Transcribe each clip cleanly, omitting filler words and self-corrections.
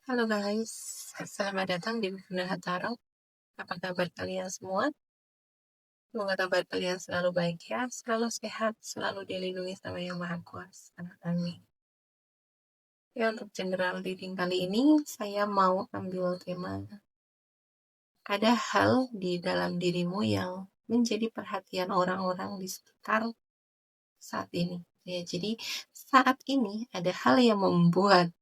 Halo guys, selamat datang di Bunda Hataro. Apa kabar kalian semua? Semoga kabar kalian selalu baik ya, selalu sehat, selalu dilindungi sama Yang Maha Kuasa. Amin. Ya, untuk general reading kali ini, saya mau ambil tema ada hal di dalam dirimu yang menjadi perhatian orang-orang di sekitar saat ini. Ya, jadi saat ini ada hal yang membuat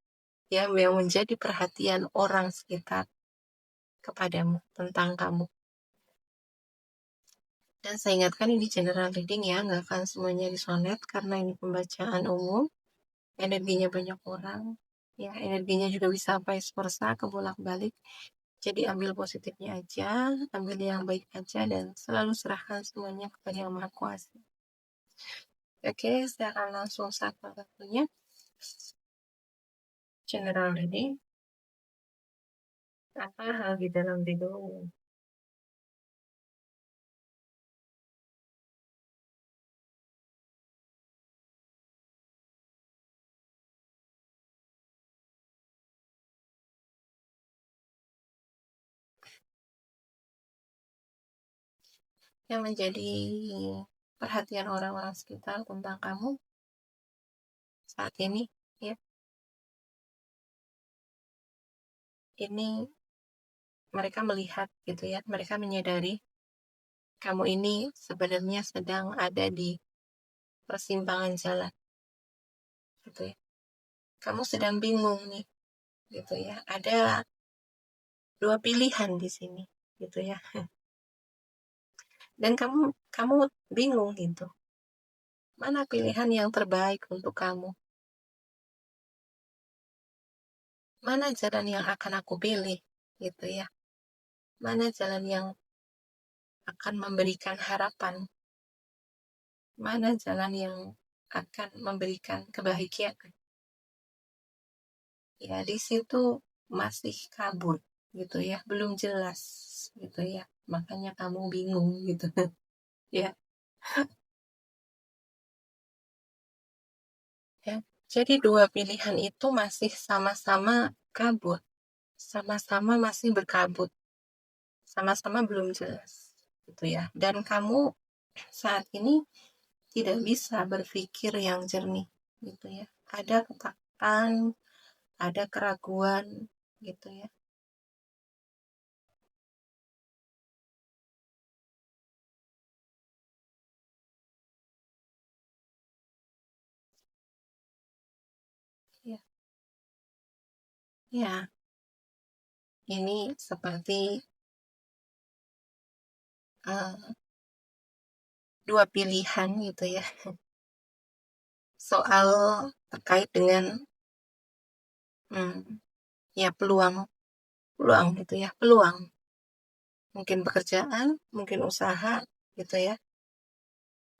yang menjadi perhatian orang sekitar kepadamu, tentang kamu. Dan saya ingatkan ini general reading ya, nggak akan semuanya disonet karena ini pembacaan umum. Energinya banyak orang, ya energinya juga bisa vice versa, kebolak-balik. Jadi ambil positifnya aja, ambil yang baik aja, dan selalu serahkan semuanya kepada Yang Maha Kuasa. Oke, saya akan langsung satu-satunya. General reading. Apa hal di dalam dirimu yang menjadi perhatian orang-orang sekitar tentang kamu saat ini? Ya, ini mereka melihat gitu ya, mereka menyadari kamu ini sebenarnya sedang ada di persimpangan jalan gitu ya. Kamu sedang bingung nih gitu ya. Ada dua pilihan di sini gitu ya. Dan kamu bingung gitu. Mana pilihan yang terbaik untuk kamu? Mana jalan yang akan aku pilih gitu ya. Mana jalan yang akan memberikan harapan? Mana jalan yang akan memberikan kebahagiaan? Ya, di situ masih kabur gitu ya, belum jelas gitu ya. Makanya kamu bingung gitu. Ya, ya. Jadi dua pilihan itu masih sama-sama kabur. Sama-sama masih berkabut. Sama-sama belum jelas gitu ya. Dan kamu saat ini tidak bisa berpikir yang jernih gitu ya. Ada ketakutan, ada keraguan gitu ya. Ya, ya. Ini seperti dua pilihan gitu ya, soal terkait dengan ya peluang peluang gitu ya, peluang mungkin pekerjaan, mungkin usaha gitu ya,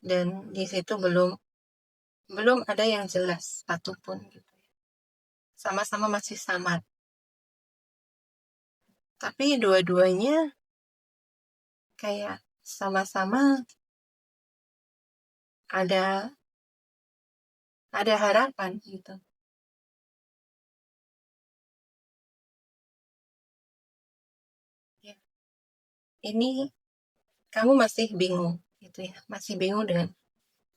dan di situ belum belum ada yang jelas satupun gitu ya. Sama-sama masih samar, tapi dua-duanya kayak sama-sama ada ada harapan gitu ya. Ini kamu masih bingung gitu ya, masih bingung dengan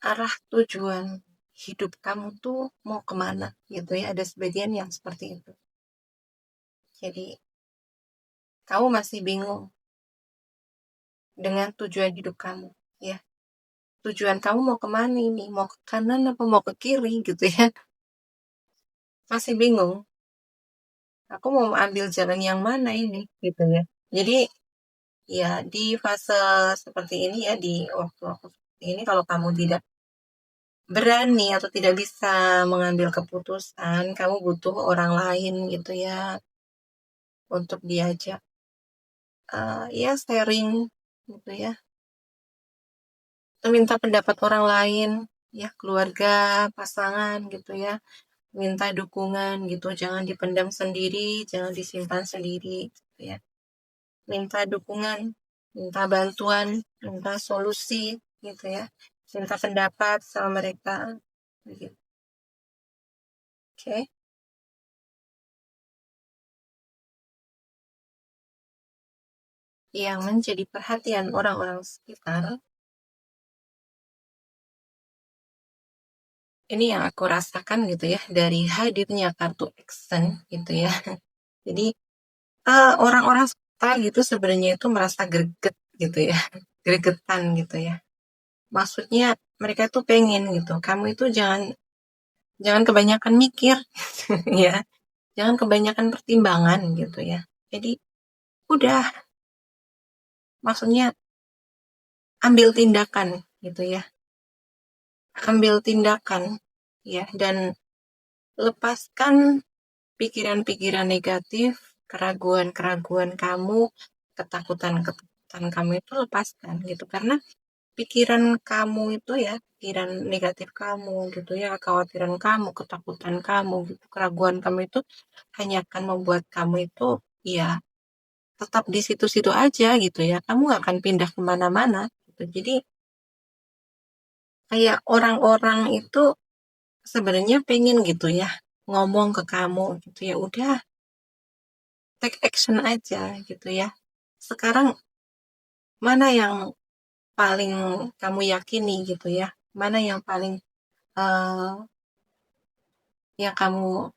arah tujuan hidup kamu tuh mau kemana gitu ya. Ada sebagian yang seperti itu. Jadi kamu masih bingung dengan tujuan hidup kamu ya. Tujuan kamu mau kemana ini? Mau ke kanan apa mau ke kiri gitu ya. Masih bingung. Aku mau ambil jalan yang mana ini gitu ya. Jadi ya di fase seperti ini ya, di waktu-waktu seperti ini, kalau kamu tidak berani atau tidak bisa mengambil keputusan, kamu butuh orang lain gitu ya, untuk diajak ya sharing gitu ya, minta pendapat orang lain ya, keluarga, pasangan gitu ya, minta dukungan gitu, jangan dipendam sendiri, jangan disimpan sendiri gitu ya, minta dukungan, minta bantuan, minta solusi gitu ya, minta pendapat sama mereka gitu. Oke. yang menjadi perhatian orang-orang sekitar, ini yang aku rasakan gitu ya, dari hadirnya kartu Accent gitu ya. Jadi orang-orang sekitar gitu sebenarnya itu merasa greget gitu ya, gregetan gitu ya. Maksudnya mereka tuh pengen gitu, kamu itu jangan jangan kebanyakan mikir ya, jangan kebanyakan pertimbangan gitu ya. Jadi udah, maksudnya ambil tindakan gitu ya, ambil tindakan ya, dan lepaskan pikiran-pikiran negatif, keraguan-keraguan kamu, ketakutan-ketakutan kamu itu lepaskan gitu, karena pikiran kamu itu ya, pikiran negatif kamu gitu ya, kekhawatiran kamu, ketakutan kamu gitu, keraguan kamu itu hanya akan membuat kamu itu ya tetap di situ-situ aja gitu ya, kamu gak akan pindah kemana-mana gitu. Jadi kayak orang-orang itu sebenarnya pengen gitu ya ngomong ke kamu gitu ya, udah take action aja gitu ya. Sekarang mana yang paling kamu yakini gitu ya, mana yang paling ya kamu,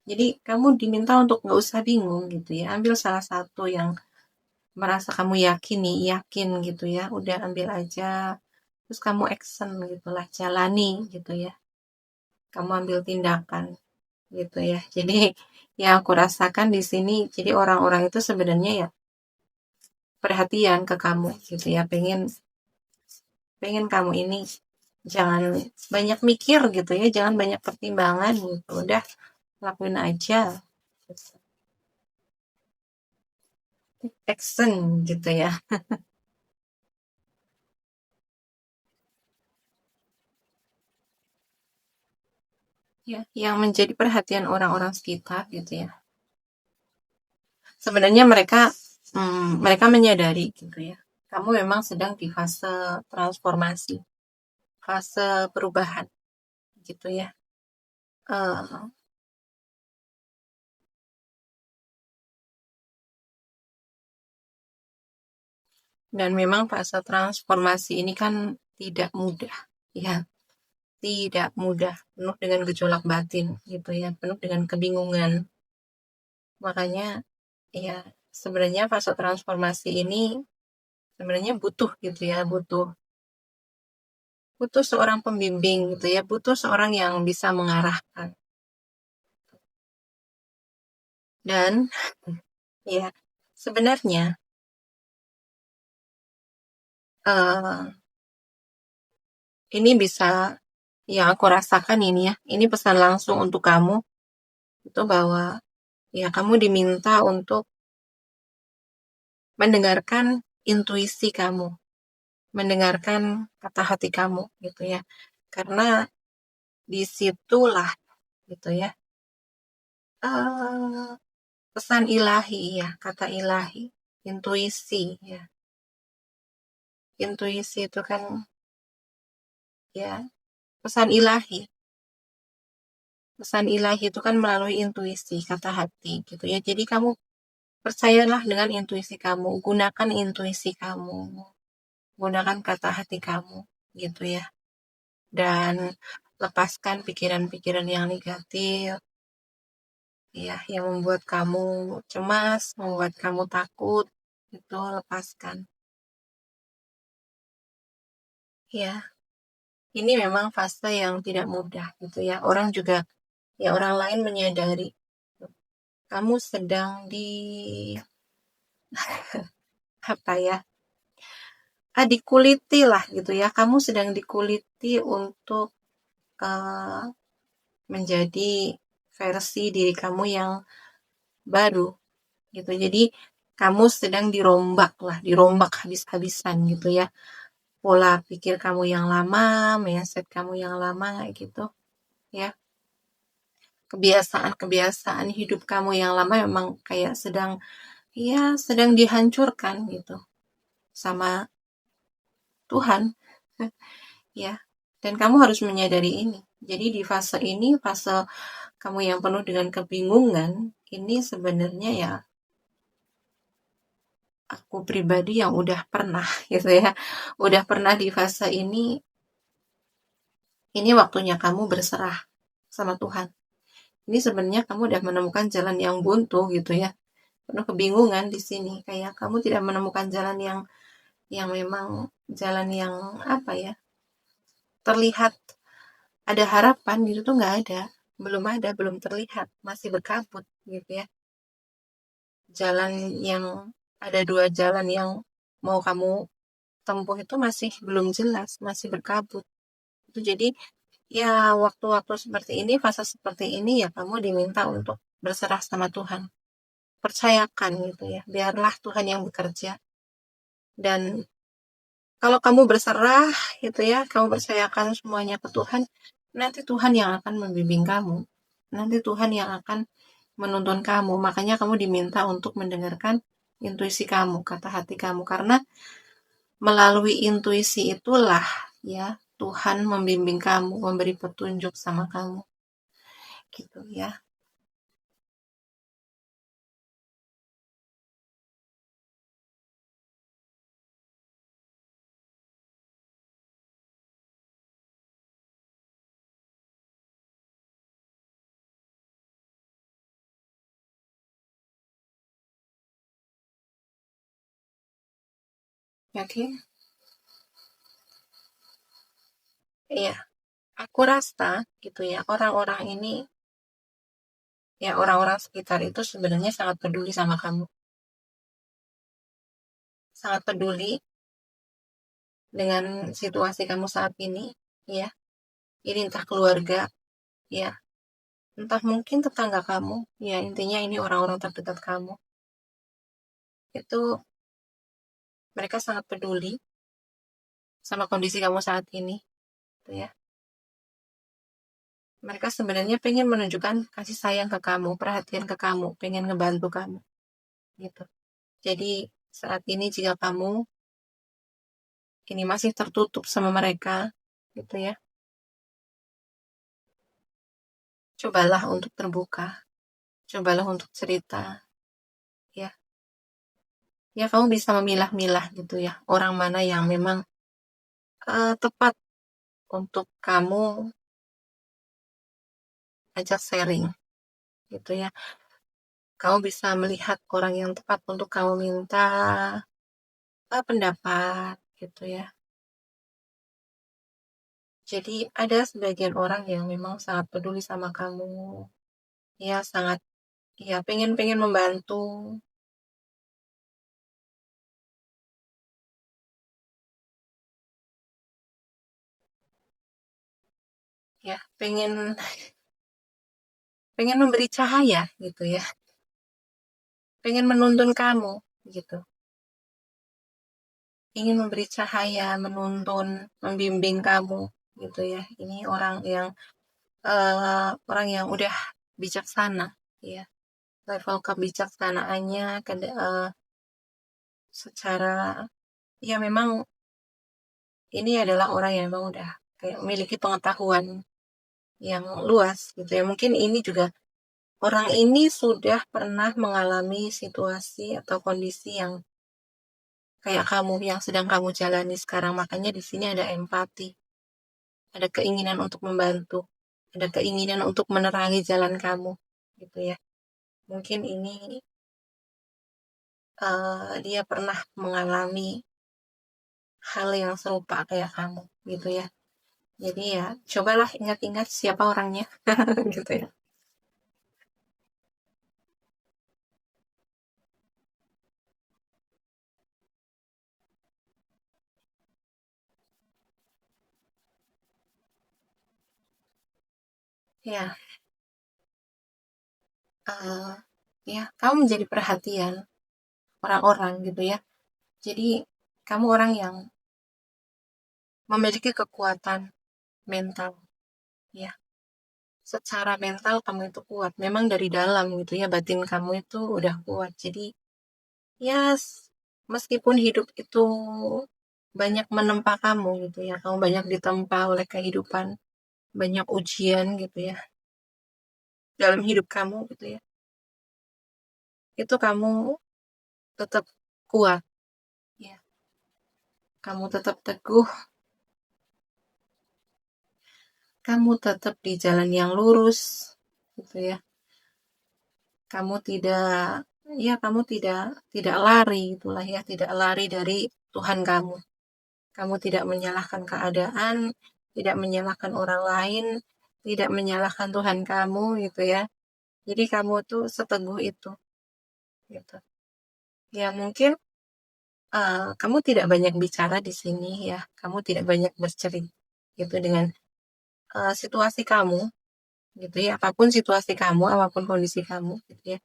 jadi kamu diminta untuk nggak usah bingung gitu ya, ambil salah satu yang merasa kamu yakin gitu ya, udah ambil aja, terus kamu action gitulah, jalani gitu ya, kamu ambil tindakan gitu ya. Jadi yang aku rasakan di sini, jadi orang-orang itu sebenarnya ya perhatian ke kamu gitu ya, pengen pengen kamu ini jangan banyak mikir gitu ya, jangan banyak pertimbangan gitu, udah lakuin aja, action gitu ya. Ya, yang menjadi perhatian orang-orang sekitar gitu ya. Sebenarnya mereka menyadari gitu ya. Kamu memang sedang di fase transformasi, fase perubahan gitu ya. Eh, dan memang fase transformasi ini kan tidak mudah, ya, tidak mudah, penuh dengan gejolak batin gitu ya, penuh dengan kebingungan. Makanya ya sebenarnya fase transformasi ini sebenarnya butuh gitu ya, butuh butuh seorang pembimbing gitu ya, butuh seorang yang bisa mengarahkan. Dan ya sebenarnya eh, ini bisa, yang aku rasakan ini ya, ini pesan langsung untuk kamu itu bahwa ya kamu diminta untuk mendengarkan intuisi kamu, mendengarkan kata hati kamu gitu ya, karena disitulah gitu ya, eh, pesan ilahi ya, kata ilahi, intuisi ya. Intuisi itu kan ya pesan ilahi. Pesan ilahi itu kan melalui intuisi, kata hati gitu ya. Jadi kamu percayalah dengan intuisi kamu, gunakan intuisi kamu, gunakan kata hati kamu gitu ya. Dan lepaskan pikiran-pikiran yang negatif ya, yang membuat kamu cemas, membuat kamu takut, itu lepaskan. Ya, ini memang fase yang tidak mudah gitu ya. Orang juga, ya orang lain menyadari kamu sedang di apa ya, dikuliti lah gitu ya. Kamu sedang dikuliti untuk uh, menjadi versi diri kamu yang baru gitu. Jadi kamu sedang dirombak habis-habisan gitu ya. Pola pikir kamu yang lama, mindset kamu yang lama gitu ya. Kebiasaan-kebiasaan hidup kamu yang lama memang kayak sedang dihancurkan gitu sama Tuhan ya. Dan kamu harus menyadari ini. Jadi di fase ini, fase kamu yang penuh dengan kebingungan, ini sebenarnya ya aku pribadi yang udah pernah gitu ya, udah pernah di fase ini waktunya kamu berserah sama Tuhan. Ini sebenarnya kamu udah menemukan jalan yang buntu gitu ya, penuh kebingungan di sini, kayak kamu tidak menemukan jalan yang memang jalan yang apa ya, terlihat ada harapan gitu tuh nggak ada, belum terlihat, masih berkabut gitu ya. Jalan yang ada dua jalan yang mau kamu tempuh itu masih belum jelas, masih berkabut. Itu jadi ya waktu-waktu seperti ini, fase seperti ini ya kamu diminta untuk berserah sama Tuhan. Percayakan gitu ya, biarlah Tuhan yang bekerja. Dan kalau kamu berserah gitu ya, kamu percayakan semuanya ke Tuhan, nanti Tuhan yang akan membimbing kamu. Nanti Tuhan yang akan menuntun kamu. Makanya kamu diminta untuk mendengarkan intuisi kamu, kata hati kamu. Karena melalui intuisi itulah ya Tuhan membimbing kamu, memberi petunjuk sama kamu. Gitu ya. Oke. Iya, aku rasa gitu ya, orang-orang ini ya orang-orang sekitar itu sebenarnya sangat peduli sama kamu. Sangat peduli dengan situasi kamu saat ini, ya. Ini entah keluarga, ya. Entah mungkin tetangga kamu, ya intinya ini orang-orang terdekat kamu. Itu mereka sangat peduli sama kondisi kamu saat ini, gitu ya. Mereka sebenarnya pengen menunjukkan kasih sayang ke kamu, perhatian ke kamu, pengen ngebantu kamu, gitu. Jadi saat ini jika kamu ini masih tertutup sama mereka, gitu ya, cobalah untuk terbuka, cobalah untuk cerita, ya. Ya kamu bisa memilah-milah gitu ya, orang mana yang memang tepat untuk kamu ajak sharing, gitu ya. Kamu bisa melihat orang yang tepat untuk kamu minta pendapat, gitu ya. Jadi ada sebagian orang yang memang sangat peduli sama kamu, ya sangat, ya pengen membantu, ya pengen memberi cahaya gitu ya, pengen menuntun kamu gitu, ingin memberi cahaya, menuntun, membimbing kamu gitu ya. Ini orang yang udah bijaksana ya, level kebijaksanaannya secara ya memang ini adalah orang yang memang udah kayak memiliki pengetahuan yang luas gitu ya. Mungkin ini juga orang ini sudah pernah mengalami situasi atau kondisi yang kayak kamu yang sedang kamu jalani sekarang. Makanya di sini ada empati, ada keinginan untuk membantu, ada keinginan untuk menerangi jalan kamu gitu ya. Mungkin ini dia pernah mengalami hal yang serupa kayak kamu gitu ya. Jadi ya cobalah ingat-ingat siapa orangnya gitu ya. Ya, uh, ya kamu menjadi perhatian orang-orang gitu ya. Jadi kamu orang yang memiliki kekuatan mental ya. Secara mental kamu itu kuat. Memang dari dalam gitu ya, batin kamu itu udah kuat. Jadi ya meskipun hidup itu banyak menempa kamu gitu ya, kamu banyak ditempa oleh kehidupan, banyak ujian gitu ya dalam hidup kamu gitu ya. Itu kamu tetap kuat, ya. Kamu tetap teguh, kamu tetap di jalan yang lurus, gitu ya. Kamu tidak lari, itulah ya, tidak lari dari Tuhan kamu. Kamu tidak menyalahkan keadaan, tidak menyalahkan orang lain, tidak menyalahkan Tuhan kamu, gitu ya. Jadi kamu tuh seteguh itu, gitu. Ya mungkin kamu tidak banyak bicara di sini ya, kamu tidak banyak bercerita gitu dengan situasi kamu, gitu ya. Apapun situasi kamu, apapun kondisi kamu, gitu ya.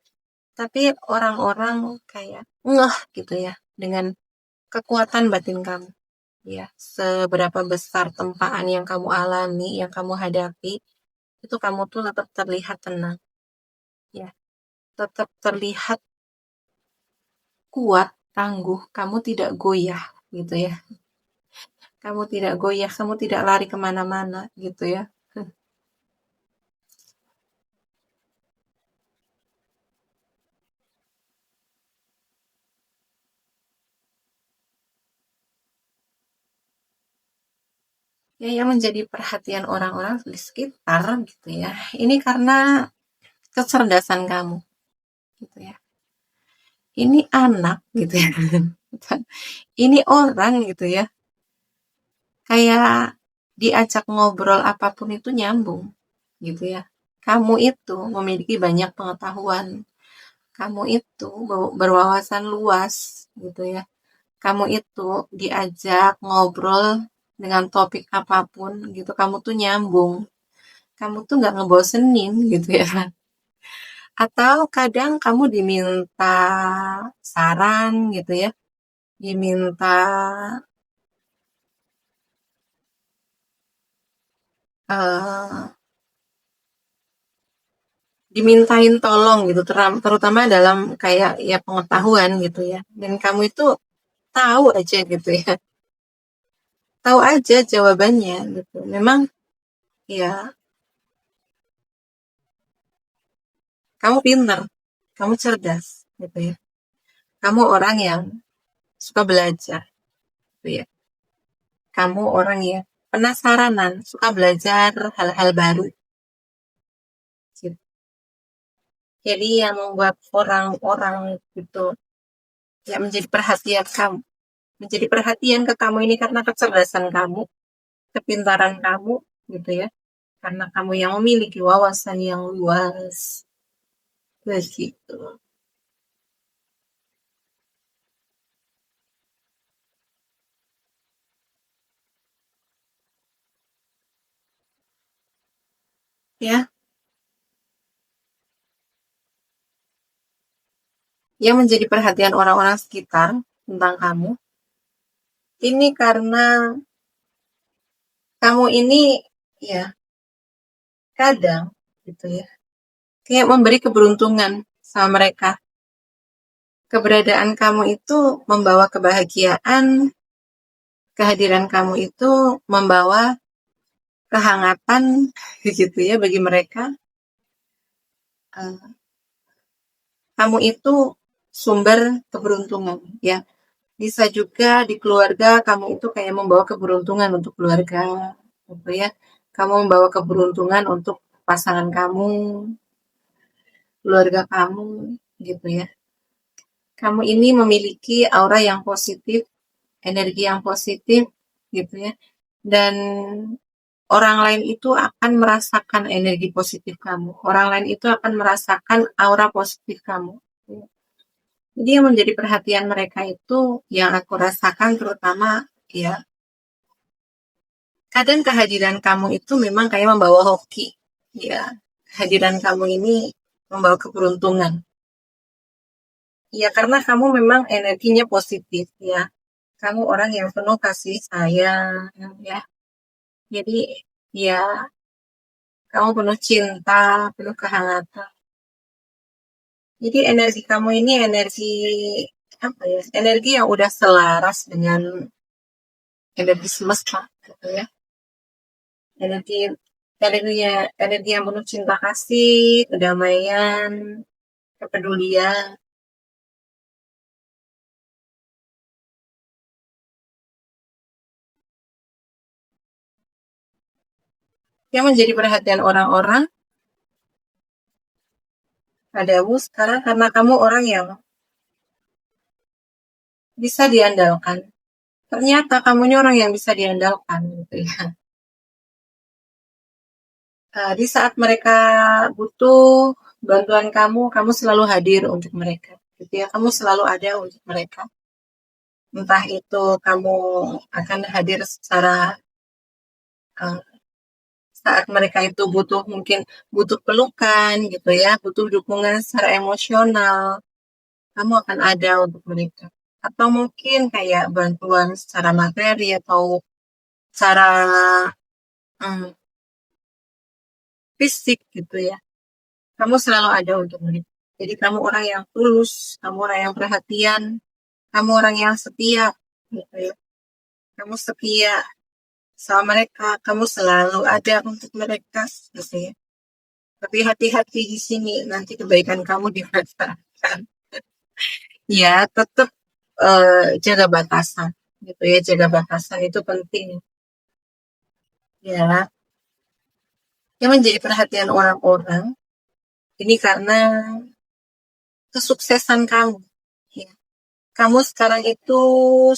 Tapi orang-orang kayak ngeh gitu ya dengan kekuatan batin kamu, ya. Seberapa besar tempaan yang kamu alami, yang kamu hadapi, itu kamu tuh tetap terlihat tenang, ya. Tetap terlihat kuat, tangguh, kamu tidak goyah, gitu ya. Kamu tidak goyah, kamu tidak lari kemana-mana, gitu ya. Ya, yang menjadi perhatian orang-orang di sekitar, gitu ya. Ini karena kecerdasan kamu, gitu ya. Ini anak, gitu ya. Ini orang, gitu ya. Kayak diajak ngobrol apapun itu nyambung, gitu ya. Kamu itu memiliki banyak pengetahuan. Kamu itu berwawasan luas, gitu ya. Kamu itu diajak ngobrol dengan topik apapun, gitu. Kamu tuh nyambung. Kamu tuh nggak ngebosenin, gitu ya. Atau kadang kamu diminta saran, gitu ya. Diminta eh, dimintain tolong gitu, terutama dalam kayak ya pengetahuan gitu ya. Dan kamu itu tahu aja gitu ya, tahu aja jawabannya gitu. Memang ya kamu pinter, kamu cerdas gitu ya. Kamu orang yang suka belajar gitu ya. Kamu orang yang penasaranan, suka belajar hal-hal baru gitu. Jadi yang membuat orang-orang gitu ya menjadi perhatian kamu, menjadi perhatian ke kamu ini karena kecerdasan kamu, kepintaran kamu gitu ya, karena kamu yang memiliki wawasan yang luas begitu ya. Yang menjadi perhatian orang-orang sekitar tentang kamu ini karena kamu ini ya kadang gitu ya kayak memberi keberuntungan sama mereka. Keberadaan kamu itu membawa kebahagiaan, kehadiran kamu itu membawa kehangatan gitu ya bagi mereka. Eh, Kamu itu sumber keberuntungan ya. Bisa juga di keluarga kamu itu kayak membawa keberuntungan untuk keluarga gitu ya. Kamu membawa keberuntungan untuk pasangan kamu, keluarga kamu gitu ya. Kamu ini memiliki aura yang positif, energi yang positif gitu ya. Dan orang lain itu akan merasakan energi positif kamu. Orang lain itu akan merasakan aura positif kamu. Jadi yang menjadi perhatian mereka itu yang aku rasakan terutama ya kadang kehadiran kamu itu memang kayak membawa hoki ya, kehadiran kamu ini membawa keberuntungan ya karena kamu memang energinya positif ya, kamu orang yang penuh kasih sayang ya, jadi ya kamu penuh cinta, penuh kehangatan, jadi energi kamu ini energi apa ya, energi yang udah selaras dengan energi semesta gitu ya, energi energi yang penuh cinta kasih, kedamaian, kepedulian. Yang menjadi perhatian orang-orang padamu sekarang karena kamu orang yang bisa diandalkan. Ternyata kamu ini orang yang bisa diandalkan gitu ya. Di saat mereka butuh bantuan kamu selalu hadir untuk mereka. Gitu ya, kamu selalu ada untuk mereka. Entah itu kamu akan hadir secara uh, saat mereka itu butuh mungkin butuh pelukan gitu ya, butuh dukungan secara emosional, kamu akan ada untuk mereka. Atau mungkin kayak bantuan secara materi atau secara um, fisik gitu ya. Kamu selalu ada untuk mereka. Jadi kamu orang yang tulus, kamu orang yang perhatian, kamu orang yang setia gitu ya. Kamu setia sama mereka, kamu selalu ada untuk mereka gitu ya. Tapi hati-hati di sini, nanti kebaikan kamu dirasakan. Ya, tetap jaga batasan gitu ya, jaga batasan itu penting ya. Yang menjadi perhatian orang-orang ini karena kesuksesan kamu ya. Kamu sekarang itu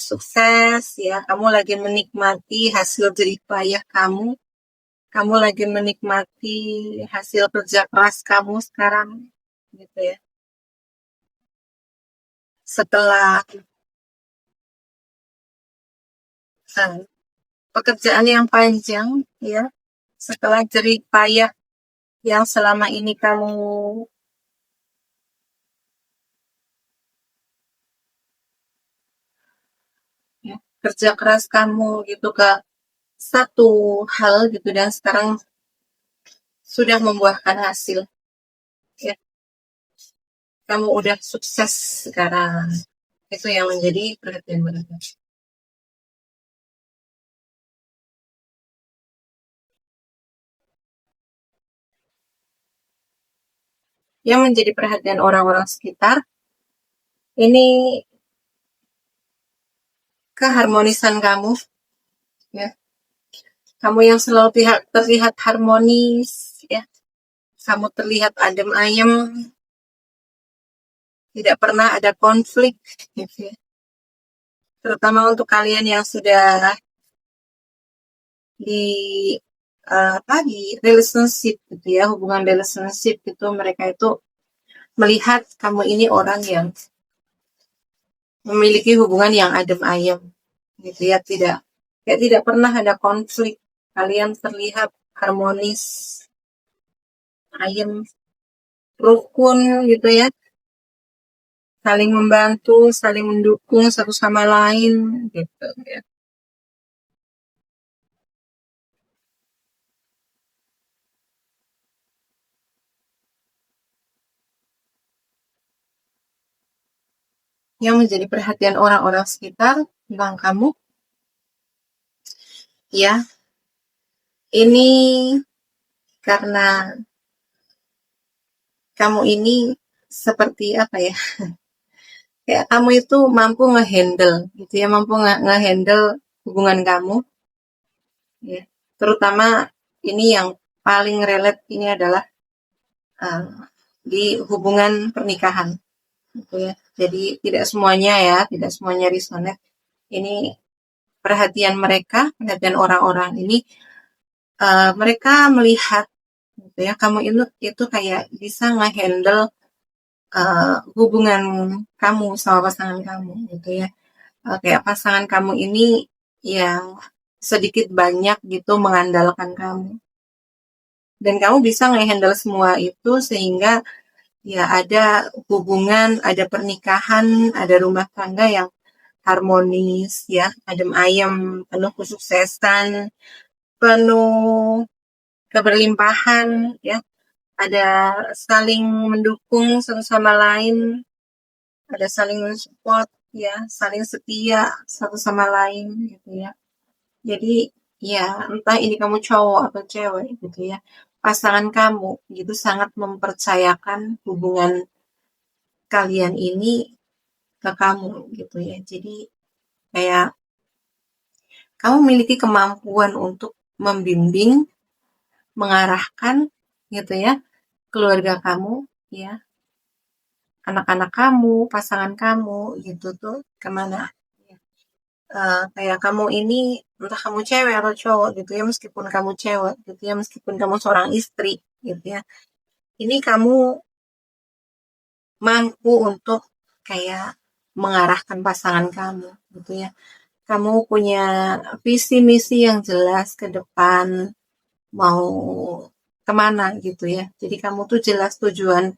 sukses ya, kamu lagi menikmati hasil jerih payah kamu lagi menikmati hasil kerja keras kamu sekarang gitu ya. Setelah uh, pekerjaan yang panjang ya, setelah jerih payah yang selama ini kamu ya, kerja keras kamu gitu ke satu hal gitu dan sekarang sudah membuahkan hasil ya, kamu udah sukses sekarang, itu yang menjadi perhatian mereka. Yang menjadi perhatian orang-orang sekitar ini keharmonisan kamu ya, kamu yang selalu terlihat harmonis ya, kamu terlihat adem ayem, tidak pernah ada konflik gitu ya. Terutama untuk kalian yang sudah di tadi relationship gitu ya, hubungan relationship gitu, mereka itu melihat kamu ini orang yang memiliki hubungan yang adem ayem gitu ya, tidak pernah ada konflik, kalian terlihat harmonis, ayem, rukun gitu ya, saling membantu, saling mendukung satu sama lain gitu ya. Yang menjadi perhatian orang-orang sekitar tentang kamu ya, ini karena kamu ini seperti apa ya, kayak kamu itu mampu ngehandle gitu ya, mampu ngehandle hubungan kamu ya. Terutama ini yang paling relate ini adalah uh, di hubungan pernikahan gitu ya. Jadi tidak semuanya ya, tidak semuanya resonate. Ini perhatian mereka, perhatian orang-orang ini, mereka melihat gitu ya, kamu itu kayak bisa ngehandle hubungan kamu sama pasangan kamu gitu ya. Kayak pasangan kamu ini yang sedikit banyak gitu mengandalkan kamu. Dan kamu bisa ngehandle semua itu sehingga ya ada hubungan, ada pernikahan, ada rumah tangga yang harmonis ya, adem ayem, penuh kesuksesan, penuh keberlimpahan ya, ada saling mendukung satu sama lain, ada saling mensupport ya, saling setia satu sama lain gitu ya. Jadi ya entah ini kamu cowok atau cewek gitu ya, pasangan kamu gitu sangat mempercayakan hubungan kalian ini ke kamu gitu ya. Jadi kayak kamu memiliki kemampuan untuk membimbing mengarahkan gitu ya, keluarga kamu ya, anak-anak kamu, pasangan kamu gitu tuh kemana. Kayak kamu ini, entah kamu cewek atau cowok gitu ya, meskipun kamu cewek gitu ya, meskipun kamu seorang istri gitu ya, ini kamu mampu untuk kayak mengarahkan pasangan kamu gitu ya. Kamu punya visi misi yang jelas ke depan, mau kemana gitu ya. Jadi kamu tuh jelas tujuan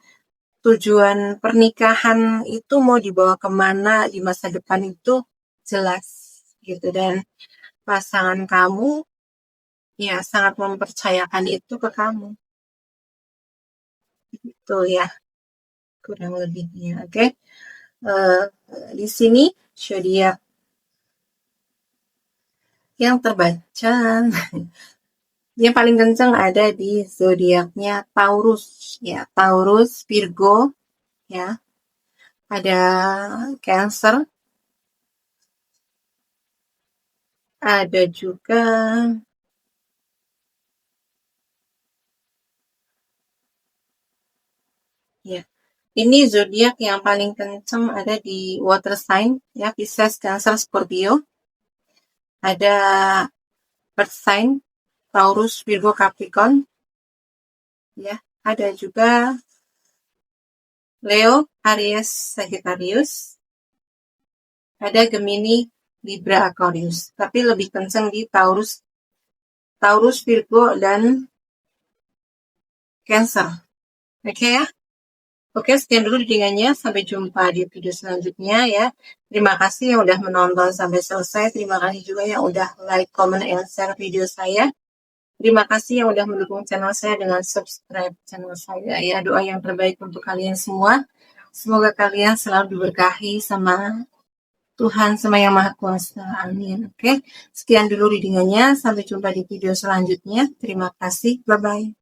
tujuan pernikahan itu mau dibawa kemana di masa depan itu jelas gitu, dan pasangan kamu ya sangat mempercayakan itu ke kamu gitu ya, kurang lebihnya. Oke. Eh, di sini zodiak yang terbaca yang paling kencang ada di zodiaknya Taurus ya, Taurus, Virgo ya, ada Cancer, ada juga ya. Ini zodiak yang paling kencang ada di water sign ya, Pisces, Cancer, Scorpio. Ada earth sign Taurus, Virgo, Capricorn ya. Ada juga Leo, Aries, Sagittarius. Ada Gemini, Libra, Aquarius. Tapi lebih kencang di Taurus, Virgo, dan Cancer. Oke ya. Oke, sekian dulu readingannya. Sampai jumpa di video selanjutnya ya. Terima kasih yang udah menonton sampai selesai. Terima kasih juga yang udah like, comment, and share video saya. Terima kasih yang udah mendukung channel saya dengan subscribe channel saya ya. Doa yang terbaik untuk kalian semua. Semoga kalian selalu diberkahi sama Tuhan, sama Yang Maha Kuasa. Amin. Oke, sekian dulu readingannya. Sampai jumpa di video selanjutnya. Terima kasih. Bye-bye.